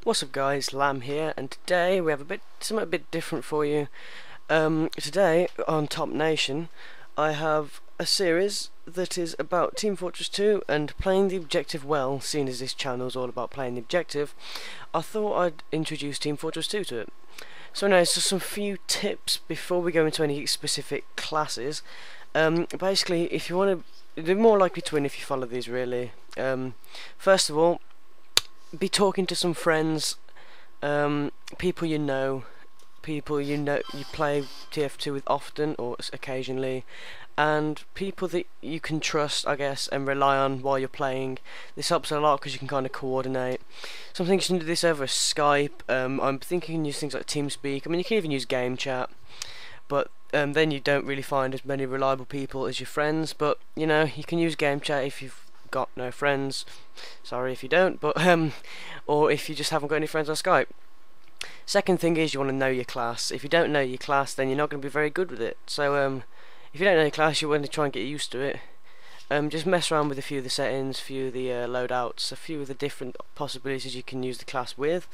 What's up guys, Lamb here, and today we have something a bit different for you. Today on Top Nation I have a series that is about Team Fortress 2 and playing the objective well. Seeing as this channel is all about playing the objective, I thought I'd introduce Team Fortress 2 to it. So anyways, just some few tips before we go into any specific classes. Basically, if you want to, you're more likely to win if you follow these really. First of all, be talking to some friends, people you know you play TF2 with often or occasionally, and people that you can trust, I guess, and rely on while you're playing. This helps a lot because you can kind of coordinate. Some things you can do this over Skype. I'm thinking you can use things like TeamSpeak. I mean, you can even use Game Chat, but then you don't really find as many reliable people as your friends. But you know, you can use Game Chat if you've got no friends. Sorry if you don't, but or if you just haven't got any friends on Skype. Second thing is you want to know your class. If you don't know your class, then you're not going to be very good with it. So if you don't know your class, you want to try and get used to it. Just mess around with a few of the settings, a few of the loadouts, a few of the different possibilities you can use the class with.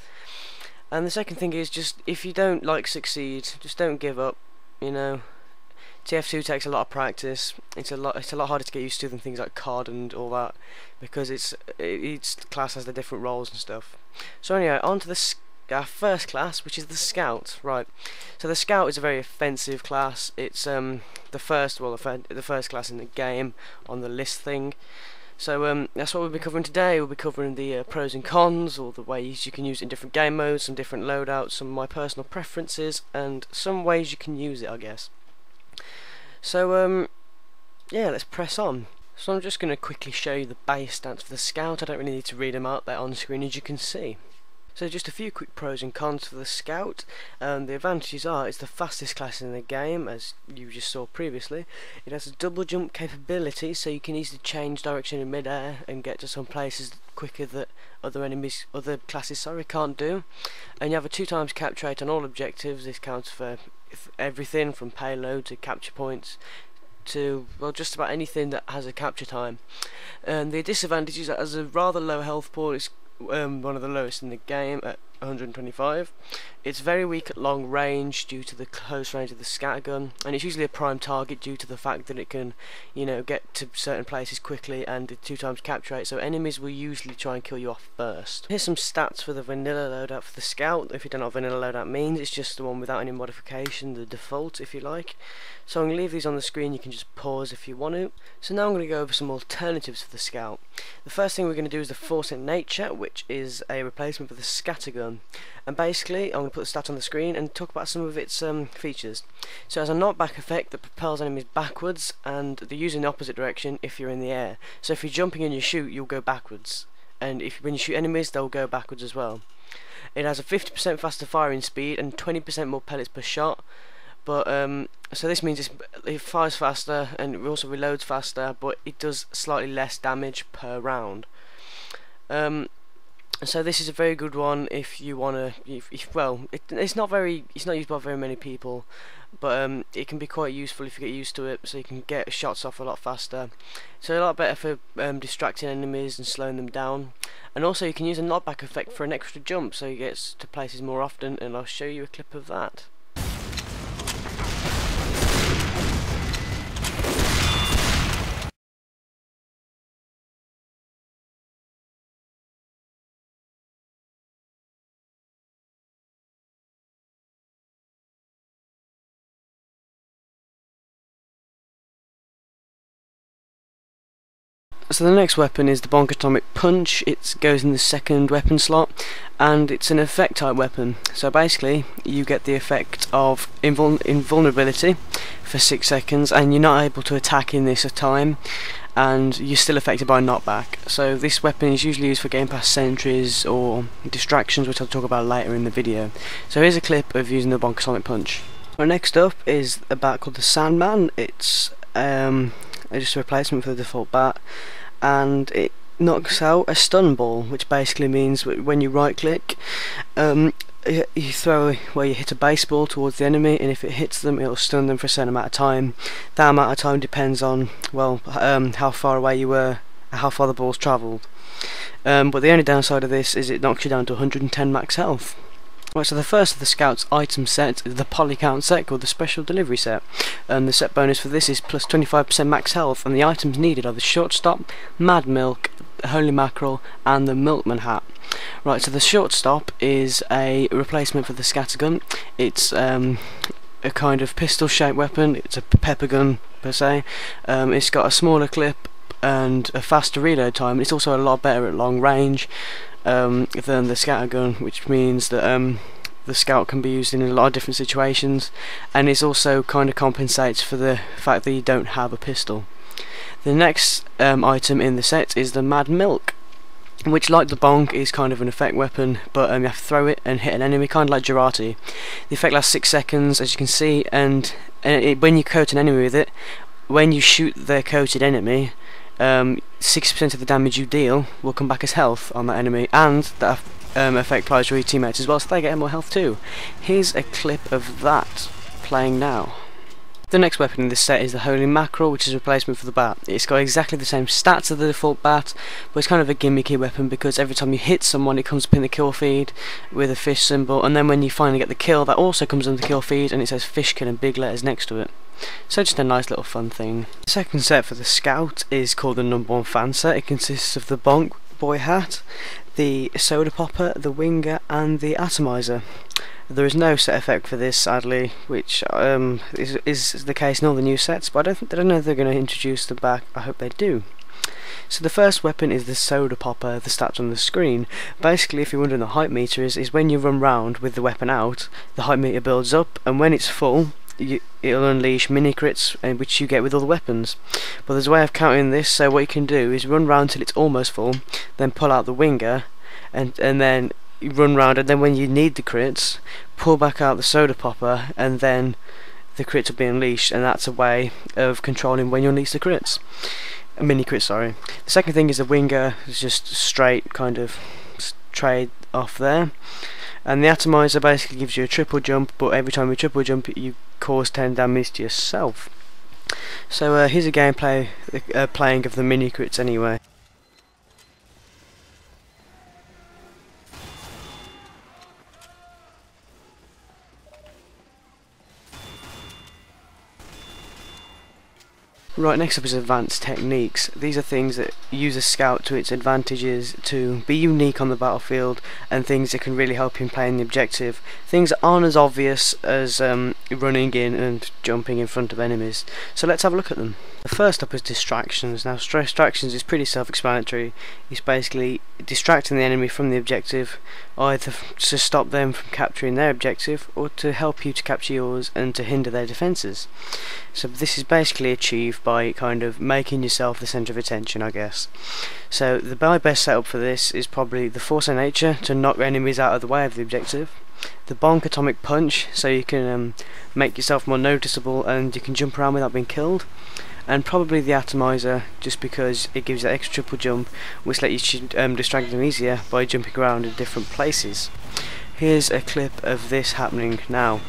And the second thing is, just if you don't succeed, just don't give up. You know, TF2 takes a lot of practice. It's a lot harder to get used to than things like COD and all that, because each class has the different roles and stuff. So anyway, on to our first class, which is the Scout. Right. So the Scout is a very offensive class. It's the first class in the game on the list thing. So that's what we'll be covering today. We'll be covering the pros and cons, all the ways you can use it in different game modes, some different loadouts, some of my personal preferences, and some ways you can use it, I guess. So yeah, let's press on. So I'm just going to quickly show you the base stats for the Scout. I don't really need to read them out there on screen, as you can see. So just a few quick pros and cons for the Scout. The advantages are it's the fastest class in the game, as you just saw previously. It has a double jump capability, so you can easily change direction in mid-air and get to some places quicker that other classes can't do. And you have a 2x capture rate on all objectives. This counts for everything from payload to capture points to, well, just about anything that has a capture time. And the disadvantage is that it has a rather low health pool. It's one of the lowest in the game at 125. It's very weak at long range due to the close range of the scattergun, and it's usually a prime target due to the fact that it can, you know, get to certain places quickly and the 2x capture rate, so enemies will usually try and kill you off first. Here's some stats for the vanilla loadout for the Scout. If you don't know what vanilla loadout means, it's just the one without any modification, the default if you like. So I'm going to leave these on the screen, you can just pause if you want to. So now I'm going to go over some alternatives for the Scout. The first thing we're going to do is the Force in Nature, which is a replacement for the scattergun. And basically, I'm going to put the stat on the screen and talk about some of its features. So it has a knockback effect that propels enemies backwards, and they use in the opposite direction if you're in the air. So if you're jumping and you shoot, you'll go backwards. And when you shoot enemies, they'll go backwards as well. It has a 50% faster firing speed and 20% more pellets per shot. But so this means it fires faster and it also reloads faster, but it does slightly less damage per round. So this is a very good one if you want to. It's not used by very many people, but it can be quite useful if you get used to it. So you can get shots off a lot faster. So a lot better for distracting enemies and slowing them down. And also you can use a knockback effect for an extra jump, so you get to places more often. And I'll show you a clip of that. So the next weapon is the Bonk Atomic Punch. It goes in the second weapon slot, and it's an effect type weapon. So basically you get the effect of invulnerability for 6 seconds, and you're not able to attack in this time, and you're still affected by knockback. So this weapon is usually used for getting past sentries or distractions, which I'll talk about later in the video. So here's a clip of using the Bonk Atomic Punch. Well, next up is a bat called the Sandman. It's just a replacement for the default bat, and it knocks out a stun ball, which basically means when you right click, you throw where you hit a baseball towards the enemy, and if it hits them, it'll stun them for a certain amount of time. That amount of time depends on, well, how far away you were how far the ball's travelled. But the only downside of this is it knocks you down to 110 max health. Right, so the first of the Scout's item set is the Polycount set, called the Special Delivery set. The set bonus for this is plus 25% max health, and the items needed are the Shortstop, Mad Milk, Holy Mackerel, and the Milkman hat. Right, so the Shortstop is a replacement for the Scattergun. It's a kind of pistol-shaped weapon. It's a pepper gun per se. It's got a smaller clip and a faster reload time. It's also a lot better at long range than the Scattergun, which means that the Scout can be used in a lot of different situations, and it also kind of compensates for the fact that you don't have a pistol. The next item in the set is the Mad Milk, which, like the Bonk, is kind of an effect weapon, but you have to throw it and hit an enemy, kind of like Girati. The effect lasts 6 seconds, as you can see, and when you coat an enemy with it, when you shoot the coated enemy, 60% of the damage you deal will come back as health on that enemy, and that effect applies to your teammates as well, so they get more health too. Here's a clip of that playing now. The next weapon in this set is the Holy Mackerel, which is a replacement for the bat. It's got exactly the same stats as the default bat, but it's kind of a gimmicky weapon because every time you hit someone it comes up in the kill feed with a fish symbol, and then when you finally get the kill that also comes on the kill feed and it says fish kill in big letters next to it. So just a nice little fun thing. The second set for the Scout is called the Number 1 Fan set. It consists of the Bonk Boy hat, the Soda Popper, the Winger, and the Atomizer. There is no set effect for this, sadly, which is the case in all the new sets, but I don't know if they're going to introduce them back. I hope they do. So the first weapon is the Soda Popper, the stats on the screen. Basically, if you're wondering the hype meter is when you run round with the weapon out, the hype meter builds up, and when it's full, it'll unleash mini crits, which you get with all the weapons. But there's a way of counting this, so what you can do is run round till it's almost full, then pull out the Winger, and then you run round, and then when you need the crits, pull back out the Soda Popper, and then the crits will be unleashed, and that's a way of controlling when you unleash the crits. A mini crit, sorry. The second thing is the Winger. It's just straight kind of trade off there. And the Atomizer basically gives you a triple jump, but every time you triple jump you cause 10 damage to yourself. So here's a gameplay playing of the mini crits anyway. Right, next up is advanced techniques. These are things that use a Scout to its advantages to be unique on the battlefield, and things that can really help you in playing the objective. Things that aren't as obvious as running in and jumping in front of enemies. So let's have a look at them. The first up is distractions. Now distractions is pretty self-explanatory. It's basically distracting the enemy from the objective, either to stop them from capturing their objective or to help you to capture yours and to hinder their defences. So this is basically achieved by kind of making yourself the centre of attention, I guess. So my best setup for this is probably the Force of Nature to knock enemies out of the way of the objective, the Bonk Atomic Punch so you can make yourself more noticeable and you can jump around without being killed, and probably the Atomizer just because it gives that extra triple jump which lets you distract them easier by jumping around in different places. Here's a clip of this happening now.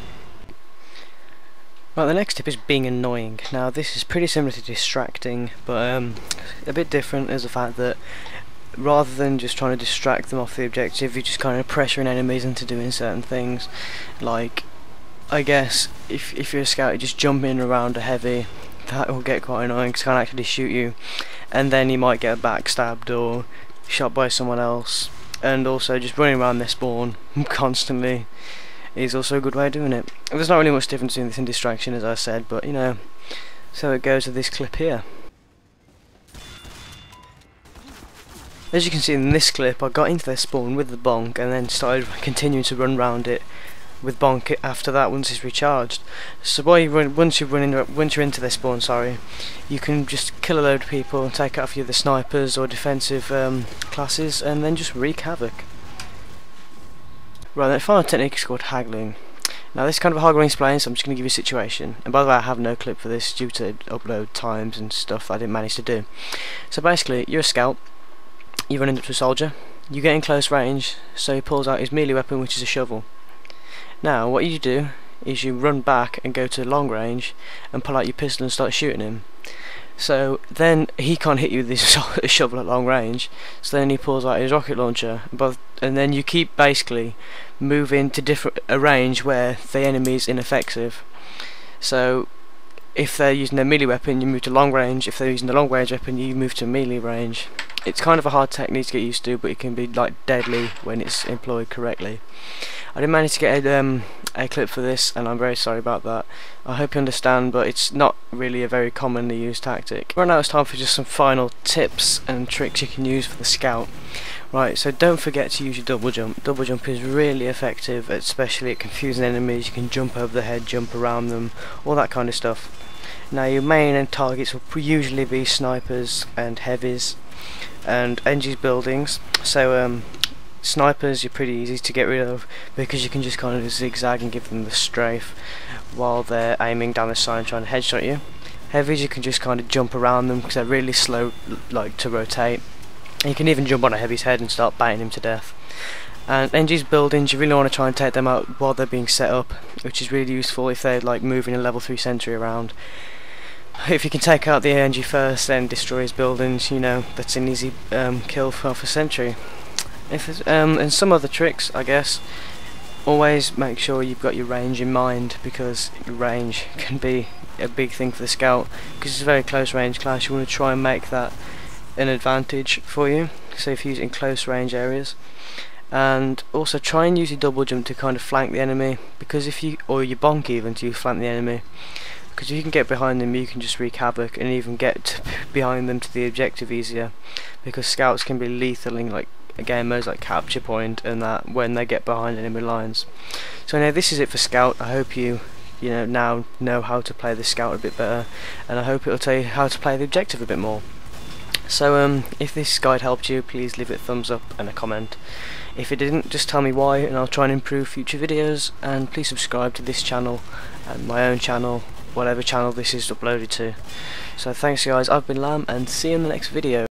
Right, the next tip is being annoying. Now this is pretty similar to distracting, but a bit different as the fact that rather than just trying to distract them off the objective, you're just kind of pressuring enemies into doing certain things. Like, I guess if you're a Scout, you just jump in around a heavy, that will get quite annoying because it can't actually shoot you, and then you might get backstabbed or shot by someone else. And also just running around their spawn constantly is also a good way of doing it. There's not really much difference between this and distraction, as I said, but you know, so it goes with this clip here. As you can see in this clip, I got into their spawn with the Bonk and then started continuing to run around it with Bonk after that once it's recharged. So once you're into their spawn, you can just kill a load of people and take out a few of the snipers or defensive classes and then just wreak havoc. Right, the final technique is called haggling. Now this is kind of a hard one to explain, so I'm just going to give you a situation. And by the way, I have no clip for this due to upload times and stuff I didn't manage to do. So basically, you're a Scout, you run into a soldier, you get in close range, so he pulls out his melee weapon, which is a shovel. Now what you do is you run back and go to long range and pull out your pistol and start shooting him. So then he can't hit you with his shovel at long range, so then he pulls out his rocket launcher, and then you keep basically moving to a range where the enemy is ineffective. So if they're using their melee weapon, you move to long range. If they're using the long range weapon, you move to melee range. It's kind of a hard technique to get used to, but it can be like deadly when it's employed correctly. I didn't manage to get a clip for this, and I'm very sorry about that. I hope you understand, but it's not really a very commonly used tactic. Right now it's time for just some final tips and tricks you can use for the scout. Right, so don't forget to use your double jump. Double jump is really effective, especially at confusing enemies. You can jump over the head, jump around them, all that kind of stuff. Now your main targets will usually be snipers and heavies and NG's buildings. So snipers are pretty easy to get rid of because you can just kind of zigzag and give them the strafe while they're aiming down the side and trying to headshot you. Heavies, you can just kind of jump around them because they're really slow to rotate. And you can even jump on a heavy's head and start batting him to death. And NG's buildings, you really want to try and take them out while they're being set up, which is really useful if they're like moving a level 3 sentry around. If you can take out the NG first, then destroy his buildings, you know, that's an easy kill for a sentry. And some other tricks, I guess, always make sure you've got your range in mind, because your range can be a big thing for the scout, because it's a very close range class. You want to try and make that an advantage for you, so if you're using close range areas. And also try and use your double jump to kind of flank the enemy, because or your bonk even to flank the enemy, because if you can get behind them you can just wreak havoc and even get behind them to the objective easier, because scouts can be lethal in like game modes like capture point and that when they get behind enemy lines. So now this is it for scout. I hope you now know how to play the scout a bit better, and I hope it'll tell you how to play the objective a bit more. So if this guide helped you, please leave it a thumbs up and a comment. If it didn't, just tell me why and I'll try and improve future videos. And please subscribe to this channel and my own channel, whatever channel this is uploaded to. So thanks guys, I've been Lamb, and see you in the next video.